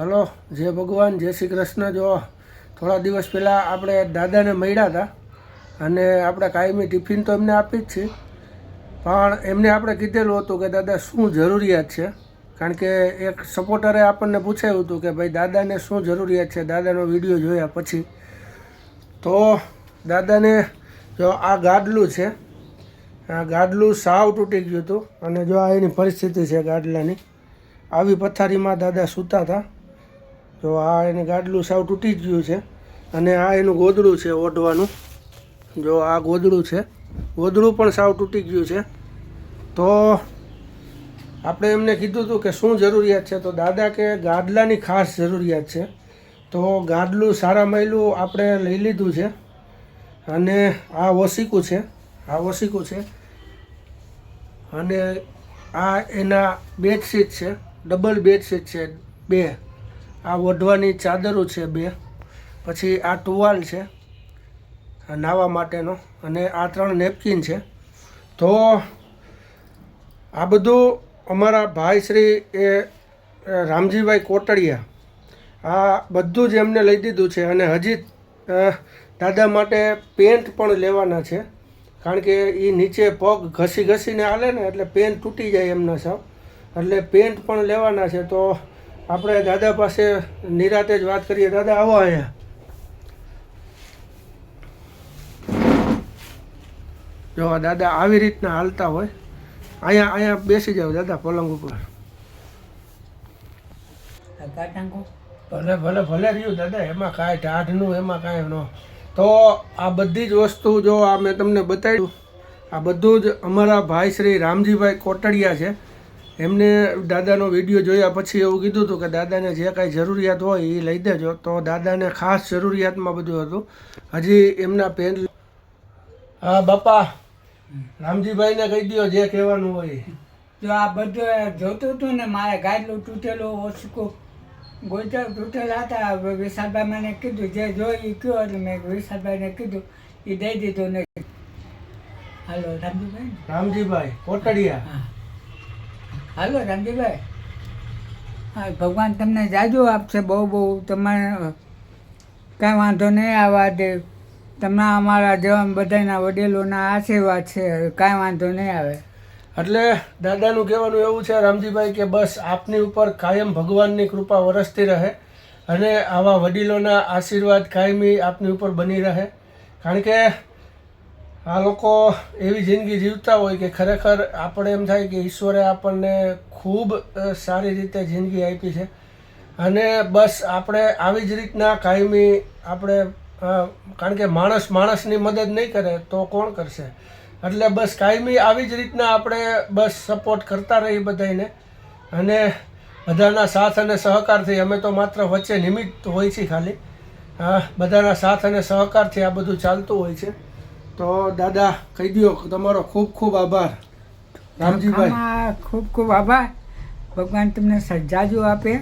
Hello, જય ભગવાન, જય શ્રી કૃષ્ણ. જો થોડા દિવસ પહેલાં આપણે દાદાને મળ્યા હતા અને આપણે કાયમી ટિફિન તો એમને આપી જ છીએ, પણ એમને આપણે કીધેલું હતું કે દાદા શું જરૂરિયાત છે. કારણ કે એક સપોર્ટરે આપણને પૂછાયું હતું કે ભાઈ દાદાને શું જરૂરિયાત છે. દાદાનો વિડીયો જોયા પછી તો દાદાને જો આ ગાદલું છે, આ ગાદલું સાવ તૂટી ગયું હતું અને જો આ એની પરિસ્થિતિ છે ગાદલાની. આવી પથારીમાં દાદા સૂતા હતા. જો આ એને ગાદલું સાવ તૂટી ગયું છે અને આ એનું ગોદડું છે ઓઢવાનું. જો આ ગોદડું છે, ગોદડું પણ સાવ તૂટી ગયું છે. તો આપણે એમને કીધું હતું કે શું જરૂરિયાત છે, તો દાદા કે ગાદલાની ખાસ જરૂરિયાત છે. તો ગાદલું સારા મહિલું આપણે લઈ લીધું છે અને આ ઓશીકું છે, આ ઓશીકું છે અને આ એના બેડશીટ છે, ડબલ બેડશીટ છે 2. આ ઓઢવાની ચાદરો છે 2. પછી આ ટુવાલ છે નાહવા માટેનો અને આ 3 નેપકિન છે. તો આ બધું અમારા ભાઈ શ્રી એ રામજીભાઈ કોટડિયા આ બધું જ એમને લઈ દીધું છે. અને હજી દાદા માટે પેન્ટ પણ લેવાના છે, કારણ કે એ નીચે પગ ઘસી ઘસીને હાલે ને એટલે પેન્ટ તૂટી જાય એમના સાવ, એટલે પેન્ટ પણ લેવાના છે. તો આપણે દાદા પાસે નિરાતે જ વાત કરીએ. દાદા આવો અહીંયા. જો દાદા આવી રીતના હાલતા હોય. અહીંયા બેસી જાઓ દાદા પલંગ ઉપર. ભલે ભલે ભલે રહ્યું દાદા, એમાં કાંઈ ટાઢનું એમાં કાંઈ ન. તો આ બધી જ વસ્તુ જો આ મેં તમને બતાવ્યું, આ બધું જ અમારા ભાઈ શ્રી રામજીભાઈ કોટડિયા છે. એમને દાદાનો વિડીયો જોયા પછી એવું કીધું હતું કે દાદાને જે કાંઈ જરૂરિયાત હોય એ લઈ દેજો. તો દાદાને ખાસ જરૂરિયાતમાં બધું હતું. હજી એમના પેન. હા બાપા, રામજીભાઈને કહી દો જે કહેવાનું હોય. જો આ બધું જોતું હતું ને, મારે ગાડલું તૂટેલું ઓછું ગોચર તૂટેલા હતા. વિશાલભાઈ મને કીધું જે જોઈ એ કયો, એટલે મેં વિશાલભાઈને કીધું એ દઈ દીધું ને. હાલો રામજીભાઈ. રામજીભાઈ કોટડિયા. હા હાલો રામજીભાઈ. હા, ભગવાન તમને જાજુ આપશે. બહુ બહુ તમારે કાંઈ વાંધો નહીં આવવા દે. તમને અમારા જેવા બધાના વડીલોના આશીર્વાદ છે, કાંઈ વાંધો નહીં આવે. એટલે દાદાનું કહેવાનું એવું છે રામજીભાઈ કે બસ આપની ઉપર કાયમ ભગવાનની કૃપા વરસતી રહે અને આવા વડીલોના આશીર્વાદ કાયમી આપની ઉપર બની રહે. કારણ કે આ લોકો એવી જિંદગી જીવતા હોય કે ખરેખર આપણે એમ થાય કે ઈશ્વરે આપણને ખૂબ સારી રીતે જિંદગી આપી છે અને બસ આપણે આવી જ રીતના કાયમી આપણે કારણ કે માણસની મદદ નહીં કરે તો કોણ કરશે. એટલે બસ કાયમી આવી જ રીતના આપણે બસ સપોર્ટ કરતા રહી બધાને અને બધાના સાથ અને સહકારથી. અમે તો માત્ર વચ્ચે નિમિત્ત હોય છે ખાલી. બધાના સાથ અને સહકારથી આ બધું ચાલતું હોય છે. તો દાદા કહી દો તમારો ખૂબ ખૂબ આભાર રામજીભાઈ. ખૂબ ખૂબ આભાર. ભગવાન તમને સજાજુ આપે.